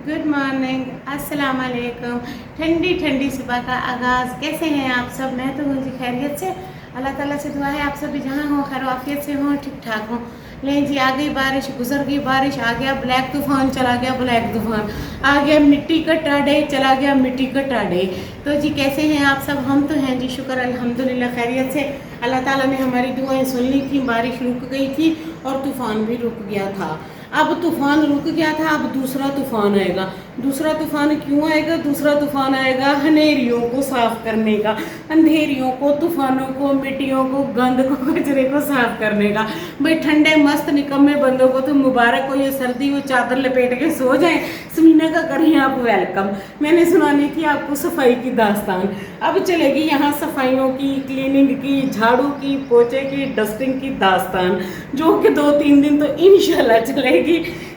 Good morning, अस्सलाम वालेकुम। ठंडी ठंडी सुबह का आगाज़। कैसे हैं आप सब? मैं तो हूँ जी खैरियत से। अल्लाह ताला से दुआ है आप सब भी जहाँ हों खैर आफियत से हों, ठीक ठाक हों। लें जी, आ गई बारिश, गुजर गई बारिश, आ गया ब्लैक तूफ़ान, चला गया ब्लैक तूफ़ान, आ गया मिट्टी का टाडे, चला गया मिट्टी का टाडे। तो जी कैसे हैं आप सब? हम तो हैं जी, शुक्र अल्हम्दुलिल्लाह खैरियत से। अल्लाह ताला ने हमारी दुआएं सुन ली थी, बारिश रुक गई थी और तूफ़ान भी रुक गया था। अब तूफ़ान रुक गया था, अब दूसरा तूफ़ान आएगा। दूसरा तूफ़ान क्यों आएगा? दूसरा तूफ़ान आएगा हनेरियों को साफ़ करने का, अंधेरियों को, तूफ़ानों को, मिट्टियों को, गंद को, कचरे को साफ़ करने का। भाई ठंडे मस्त निकम्मे बंदों को तो मुबारक हो, ये सर्दी वो चादर लपेट के सो जाएं। समीना का करें आप वेलकम। मैंने सुनानी थी आपको सफाई की दास्तान। अब चलेगी यहाँ सफाइयों की, क्लीनिंग की, झाड़ू की, पोछे की, डस्टिंग की दास्तान, जो कि 2-3 दिन तो इंशाल्लाह चलेगी।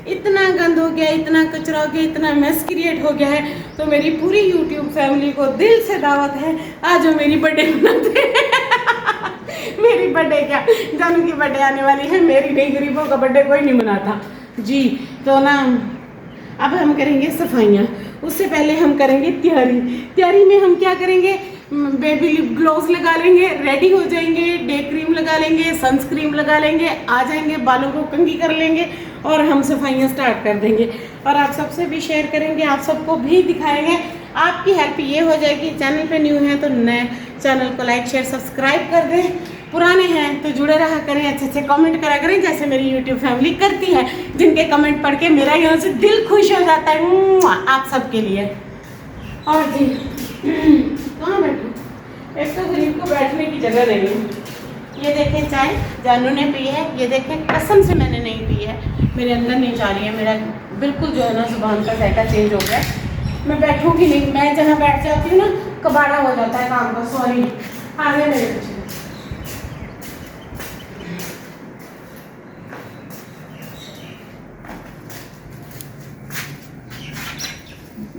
इतना गंद हो गया, इतना कचरा हो गया, इतना मेस क्रिएट हो गया है। तो मेरी पूरी यूट्यूब फैमिली को दिल से दावत है, आज मेरी बर्थडे मनाते हैं। मेरी बर्थडे क्या, जानू की बर्थडे आने वाली है, मेरी नहीं, गरीबों का बर्थडे कोई नहीं मनाता जी। तो ना अब हम करेंगे सफाइयाँ, उससे पहले हम करेंगे तैयारी। तैयारी में हम क्या करेंगे? बेबी लिप ग्लोव्स लगा लेंगे, रेडी हो जाएंगे, डे क्रीम लगा लेंगे, सनस्क्रीन लगा लेंगे, आ जाएंगे, बालों को कंघी कर लेंगे और हम सफाइयाँ स्टार्ट कर देंगे। और आप सबसे भी शेयर करेंगे, आप सबको भी दिखाएंगे। आपकी हेल्प ये हो जाएगी, चैनल पे न्यू हैं तो नए चैनल को लाइक शेयर सब्सक्राइब कर दें, पुराने हैं तो जुड़े रहा करें, अच्छे अच्छे कमेंट करा करें जैसे मेरी यूट्यूब फैमिली करती है, जिनके कमेंट पढ़ के मेरा यहाँ से दिल खुश हो जाता है। आप सबके लिए। और जी कहाँ बैठूं? एक तो गरीब को बैठने की जगह नहीं है। ये देखें चाय जानू ने पी है, ये देखें कसम से मैंने नहीं पी है, मेरे अंदर नहीं जा रही है, मेरा बिल्कुल जो है ना जुबान का जायका चेंज हो गया। मैं बैठूंगी नहीं, मैं जहाँ बैठ जाती हूँ ना कबाड़ा हो जाता है काम का। सॉरी, आगे मेरे पीछे।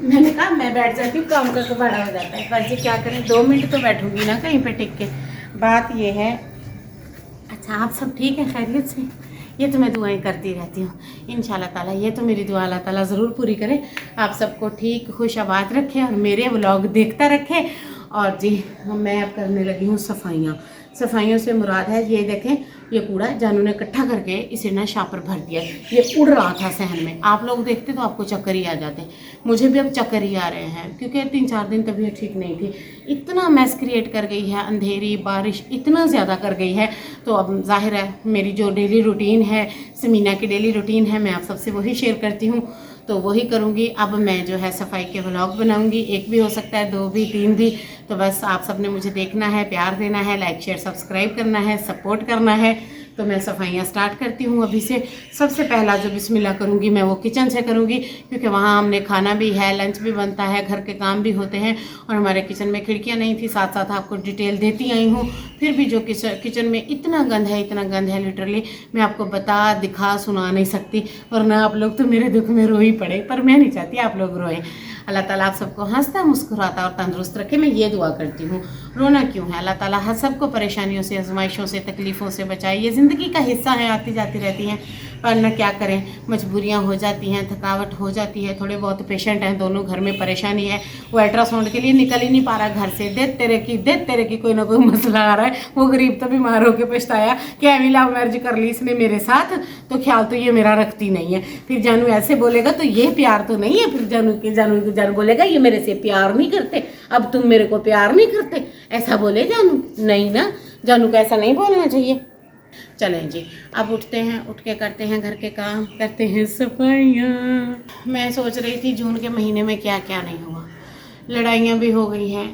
मैंने कहा मैं बैठ जाती हूँ, काम का कबाड़ा हो जाता है। पर जी क्या करें, 2 मिनट तो बैठूंगी ना कहीं पे टिक के। बात ये है। अच्छा आप सब ठीक है खैरियत से? ये तो मैं दुआएं करती रहती हूँ इंशाल्लाह ताला, ये तो मेरी दुआ अल्लाह ताला ज़रूर पूरी करे, आप सबको ठीक खुश आबाद रखे और मेरे व्लॉग देखता रखे। और जी मैं अब करने लगी हूँ सफाइयाँ। सफाइयों से मुराद है, ये देखें ये कूड़ा जानू ने इकट्ठा करके इसे ना शापर भर दिया। ये उड़ रहा था सहन में, आप लोग देखते तो आपको चक्कर ही आ जाते। मुझे भी अब चक्कर ही आ रहे हैं क्योंकि 3-4 दिन तबीयत ठीक नहीं थी। इतना मैस क्रिएट कर गई है, अंधेरी बारिश इतना ज़्यादा कर गई है। तो अब जाहिर है मेरी जो डेली रूटीन है, समीना की डेली रूटीन है, मैं आप सबसे वही शेयर करती हूँ तो वही करूँगी। अब मैं जो है सफाई के व्लॉग बनाऊँगी, 1 भी हो सकता है, 2 भी, 3 भी। तो बस आप सब ने मुझे देखना है, प्यार देना है, लाइक शेयर सब्सक्राइब करना है, सपोर्ट करना है। तो मैं सफाइयाँ स्टार्ट करती हूँ अभी से। सबसे पहला जो बिस्मिल्लाह करूँगी मैं वो किचन से करूँगी, क्योंकि वहाँ हमने खाना भी है, लंच भी बनता है, घर के काम भी होते हैं। और हमारे किचन में खिड़कियाँ नहीं थी, साथ साथ आपको डिटेल देती आई हूँ। फिर भी जो किचन में इतना गंद है, इतना गंद है, लिटरली मैं आपको बता दिखा सुना नहीं सकती, वरना आप लोग तो मेरे दुख में रो ही पड़े। पर मैं नहीं चाहती आप लोग रोएं। अल्लाह ताला आप सबको हंसता मुस्कुराता और तंदुरुस्त रखे, मैं ये दुआ करती हूँ। रोना क्यों है? अल्लाह ताला हर सबको परेशानियों से, आजमाइशों से, तकलीफ़ों से बचाए। ये ज़िंदगी का हिस्सा है, आती जाती रहती हैं, पर न क्या करें, मजबूरियाँ हो जाती हैं, थकावट हो जाती है। थोड़े बहुत पेशेंट हैं, दोनों घर में परेशानी है, वो अल्ट्रासाउंड के लिए निकल ही नहीं पा रहा घर से। देख तेरे की कोई ना कोई मसला आ रहा है। वो गरीब तो बीमार होकर पछताया कि एवी लव मैरिज कर ली इसने मेरे साथ, तो ख्याल तो ये मेरा रखती नहीं है। फिर जानू ऐसे बोलेगा तो ये प्यार तो नहीं है। फिर जानू बोलेगा ये मेरे से प्यार नहीं करते, अब तुम मेरे को प्यार नहीं करते, ऐसा बोले जानू? नहीं ना, जानू को ऐसा नहीं बोलना चाहिए। चलें जी अब उठते हैं, उठ के करते हैं घर के काम, करते हैं सफाइयाँ। मैं सोच रही थी जून के महीने में क्या क्या नहीं हुआ। लड़ाइयाँ भी हो गई हैं,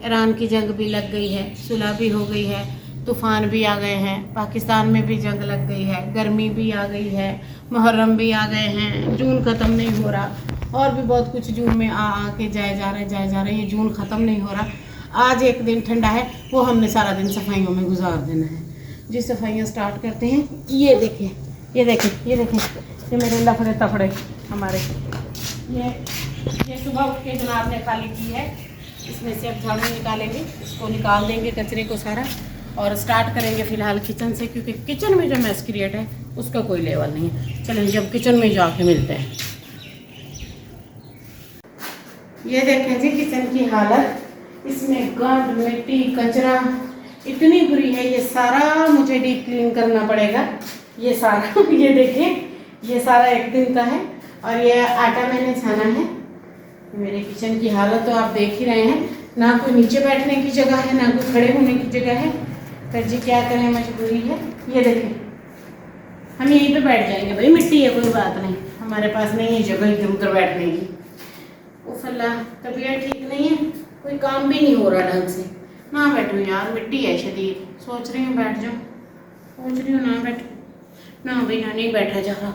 ईरान की जंग भी लग गई है, सुलह भी हो गई है, तूफ़ान भी आ गए हैं, पाकिस्तान में भी जंग लग गई है, गर्मी भी आ गई है, मुहर्रम भी आ गए हैं, जून ख़त्म नहीं हो रहा, और भी बहुत कुछ जून में आ के जाए जा रहे, ये जून ख़त्म नहीं हो रहा। आज एक दिन ठंडा है, वो हमने सारा दिन सफाइयों में गुजार देना है जी। सफाइयाँ स्टार्ट करते हैं। ये देखें ये मेरे लफड़े तफड़े हमारे, ये सुबह उठ के जनाब ने खाली की है, इसमें से अब झाड़ू निकालेंगे, इसको निकाल देंगे कचरे को सारा, और स्टार्ट करेंगे फ़िलहाल किचन से, क्योंकि किचन में जो मैस क्रिएट है उसका कोई लेवल नहीं है। चलें जब किचन में जाके मिलते हैं। ये देखें जी किचन की हालत, इसमें गंद मिट्टी कचरा इतनी बुरी है। ये सारा मुझे डीप क्लीन करना पड़ेगा। ये सारा ये देखें, ये सारा एक दिन का है। और ये आटा मैंने छाना है। मेरे किचन की हालत तो आप देख ही रहे हैं, ना कोई नीचे बैठने की जगह है, ना कोई खड़े होने की जगह है। पर जी क्या करें, मजबूरी है। ये देखें, हम यहीं पे बैठ जाएंगे भाई, मिट्टी है कोई बात नहीं, हमारे पास नहीं है जगह इधर उधर बैठने की। उफ अल्लाह, तबीयत ठीक नहीं है, कोई काम भी नहीं हो रहा ढंग से। ना बैठूँ यार, मिट्टी है शदीद। सोच रही हूँ बैठ जाऊँ, सोच रही हूँ ना बैठूँ। ना भाई ना, नहीं बैठा जा रहा,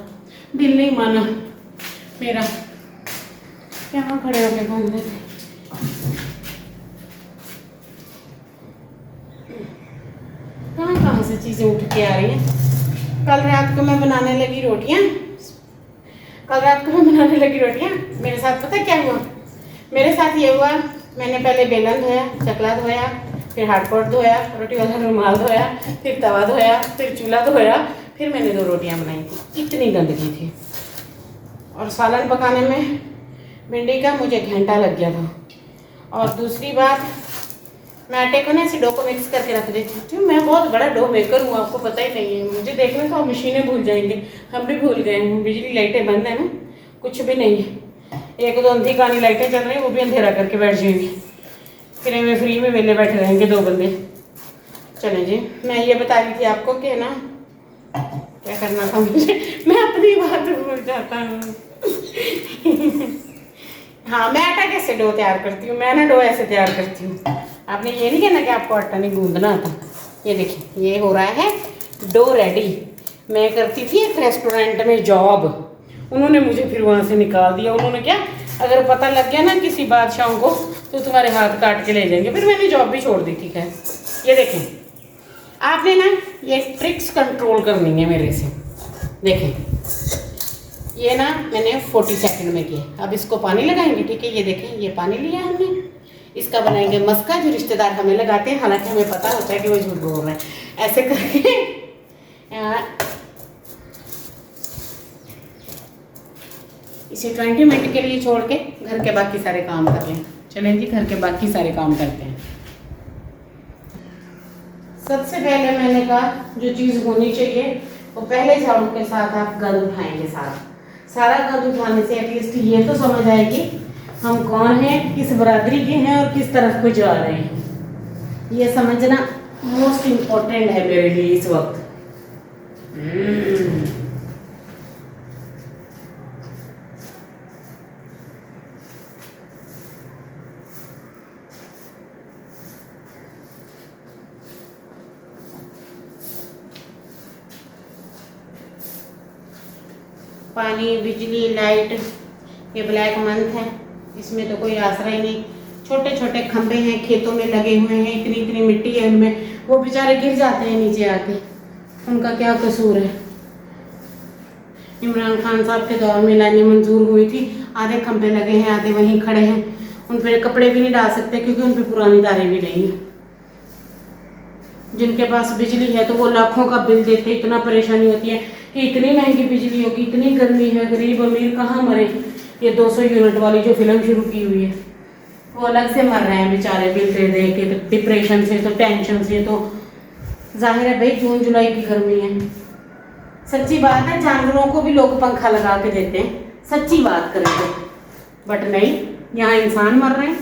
दिल नहीं माना मेरा। यहाँ खड़े होके घूम लेते। कहाँ कहाँ से चीज़ें उठ के आ रही हैं। कल रात को मैं बनाने लगी रोटियाँ, मेरे साथ पता क्या हुआ। मेरे साथ ये हुआ, मैंने पहले बेलन धोया, चकला धोया, फिर हाटपॉट धोया, रोटी वाला रुमाल धोया, फिर तवा धोया, फिर चूल्हा धोया, फिर मैंने 2 रोटियाँ बनाई थी। इतनी गंदगी थी। और सालन पकाने में भिंडी का मुझे घंटा लग गया था। और दूसरी बात, मैं आटे को ना ऐसे डो को मिक्स करके रख देती हूँ। मैं बहुत बड़ा डो मेकर हूँ, आपको पता ही नहीं है। मुझे देखने तो मशीनें भूल जाएंगे, हम भी भूल गए हैं। बिजली लाइटें बंद है ना, कुछ भी नहीं है। 1-2 अंधी कानी लाइटें चल रही हैं, वो भी अंधेरा करके बैठ जाएंगी। फिर हमें फ्री में वेले बैठे रहेंगे 2 बंदे। चलें जी, मैं ये बता रही थी आपको कि ना क्या करना था मुझे, मैं अपनी बात भूल जाता हूँ। हाँ, मैं आटा कैसे डो तैयार करती हूँ। मैं ना डो ऐसे तैयार करती हूँ। आपने ये नहीं कहना कि आपको आटा नहीं गूंदना आता। ये देखिए, ये हो रहा है डो रेडी। मैं करती थी एक रेस्टोरेंट में जॉब, उन्होंने मुझे फिर वहाँ से निकाल दिया। उन्होंने क्या, अगर पता लग गया ना किसी बादशाह को तो तुम्हारे हाथ काट के ले जाएंगे। फिर मैंने जॉब भी छोड़ दी थी। खैर, ये देखें, आपने ना ये ट्रिक्स कंट्रोल करनी है मेरे से। देखें, ये ना मैंने 40 सेकंड में किया। अब इसको पानी लगाएंगे, ठीक है। ये देखें, ये पानी लिया हमने, इसका बनाएंगे मस्का, जो रिश्तेदार हमें लगाते हैं। हालांकि हमें पता होता है कि वो झूठ बोल रहे हैं। ऐसे करके इसे 20 मिनट के लिए छोड़ के घर के बाकी सारे काम कर लें। चलें जी, घर के बाकी सारे काम करते हैं। सबसे पहले मैंने कहा जो चीज़ होनी चाहिए वो पहले झाड़ू के साथ आप गंद उठाएंगे। सारा गंद उठाने से एटलीस्ट ये तो समझ आएगी हम कौन हैं, किस बरादरी के हैं और किस तरफ को जा रहे हैं। ये समझना मोस्ट इम्पोर्टेंट है मेरे लिए इस वक्त। पानी, बिजली, लाइट, ये ब्लैक मंथ है, इसमें तो कोई आसरा ही नहीं। छोटे छोटे खंभे हैं, खेतों में लगे हुए हैं, इतनी इतनी मिट्टी है उनमें, वो बेचारे गिर जाते हैं नीचे आके, उनका क्या कसूर है। इमरान खान साहब के दौर में लाइनें मंजूर हुई थी, आधे खंभे लगे हैं, आधे वहीं खड़े हैं, उन पर कपड़े भी नहीं डाल सकते क्योंकि उन पर पुरानी तारें भी नहीं है। जिनके पास बिजली है तो वो लाखों का बिल देते, इतना परेशानी होती है कि इतनी महंगी बिजली होगी, इतनी गर्मी है, गरीब अमीर कहाँ मरे। ये 200 यूनिट वाली जो फिल्म शुरू की हुई है वो अलग से मर रहे हैं बेचारे, बिल दे दे के, तो डिप्रेशन से, तो टेंशन से। तो जाहिर है भाई, जून जुलाई की गर्मी है। सच्ची बात है, जानवरों को भी लोग पंखा लगा के देते हैं, सच्ची बात करें तो। बट नहीं, यहाँ इंसान मर रहे हैं,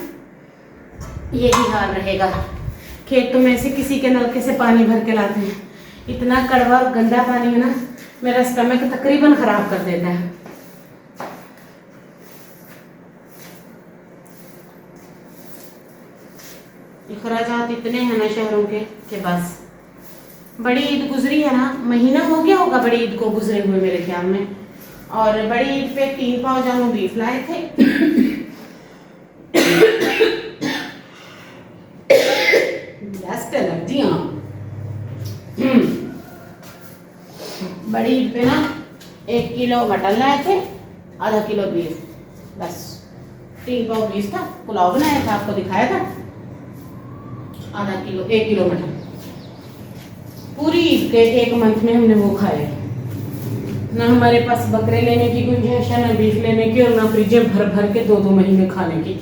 यही हाल रहेगा। खेतों में से किसी के नलके से पानी भर के लाते हैं, इतना कड़वा और गंदा पानी है ना, मेरा स्टमक तकरीबन खराब कर देता है। अखराजात इतने हैं ना शहरों के कि बस। बड़ी ईद गुजरी है ना, महीना हो गया होगा बड़ी ईद को गुजरे हुए मेरे ख्याल में। और बड़ी ईद पे 3 पाव जानू बीफ लाए थे। एलर्जियां। बड़ी ईद पे ना 1 किलो मटन लाए थे, आधा किलो बीफ, बस 3 पाव बीफ था, पुलाव बनाया था, आपको दिखाया था। आधा किलो, 1 किलो मटन, पूरी ईद के 1 मंथ में हमने वो खाए। ना हमारे पास बकरे लेने की गुंजाइश है, ना बीफ लेने की, और ना फ्रिजें भर भर के 2-2 महीने खाने की।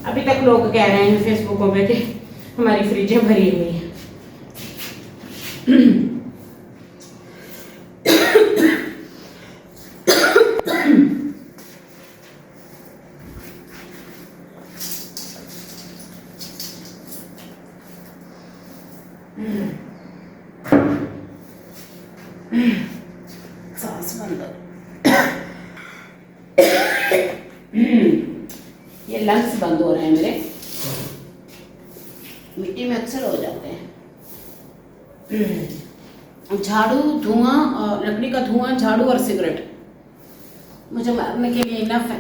अभी तक लोग कह रहे हैं फेसबुकों पे कि हमारी फ्रिजें भरी हुई हैं। सांस बंद। ये लंग्स बंद हो रहे हैं मेरे, मिट्टी में अक्सर हो जाते हैं। झाड़ू, धुआं और लकड़ी का धुआं, झाड़ू और सिगरेट मुझे मारने के लिए इनफ है।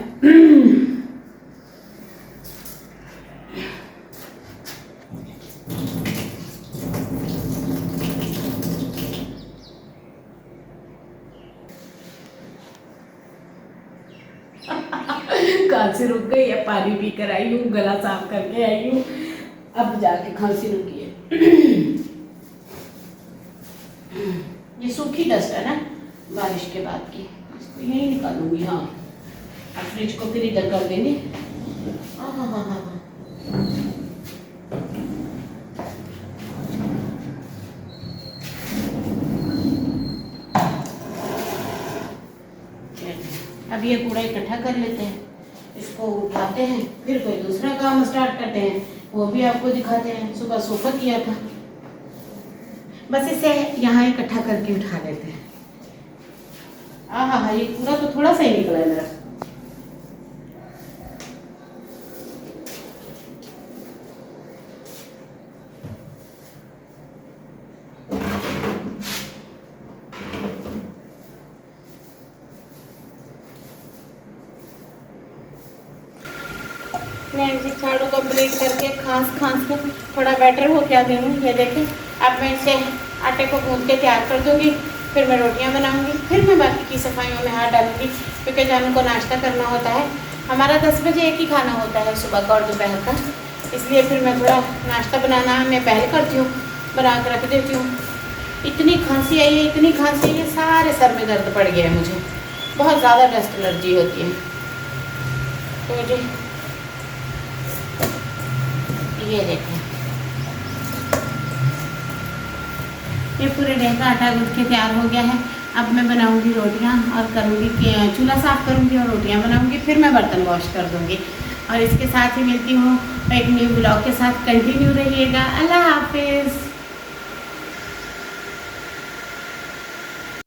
खांसी रुक गई है, पानी पी कर आई हूँ, गला साफ करके आई हूँ, अब जाके खांसी रुकी है। ये सूखी डस्ट है ना बारिश के बाद की, इसको यही निकालूंगी। हाँ, अब फ्रिज को फिर इधर कर देंगे। हाँ हाँ हाँ हाँ, अब ये कूड़ा इकट्ठा कर लेते हैं, इसको उठाते हैं, फिर कोई दूसरा काम स्टार्ट करते हैं, वो भी आपको दिखाते हैं। सुबह सोफा किया था, बस इसे यहाँ इकट्ठा करके उठा लेते हैं। हाँ हाँ, ये कूड़ा तो थोड़ा सा ही निकला है मेरा। मैं जी झाड़ू कंप्लीट करके खांस के थोड़ा बेटर हो क्या गई हूँ। ये देखें, अब मैं इसे आटे को गूंथ के तैयार कर दूँगी, फिर मैं रोटियाँ बनाऊँगी, फिर मैं बाकी की सफाइयों में हाथ डालूँगी, क्योंकि जान को नाश्ता करना होता है। हमारा 10 बजे एक ही खाना होता है, सुबह का और दोपहर का, इसलिए फिर मैं थोड़ा नाश्ता बनाना मैं पहले करती हूँ, बना कर रख देती हूँ। इतनी खांसी आई है, इतनी खांसी आई है, सारे सर में दर्द पड़ गया है मुझे, बहुत ज़्यादा डस्ट एलर्जी होती है। तो जी ये देखें, ये पूरे डे का आटा गूंथ के तैयार हो गया है। अब मैं बनाऊंगी रोटियां और करूंगी, चूल्हा साफ़ करूंगी और रोटियां बनाऊंगी, फिर मैं बर्तन वॉश कर दूंगी। और इसके साथ ही मिलती हूँ एक न्यू ब्लॉग के साथ। कंटिन्यू रहिएगा। अल्लाह हाफिज़।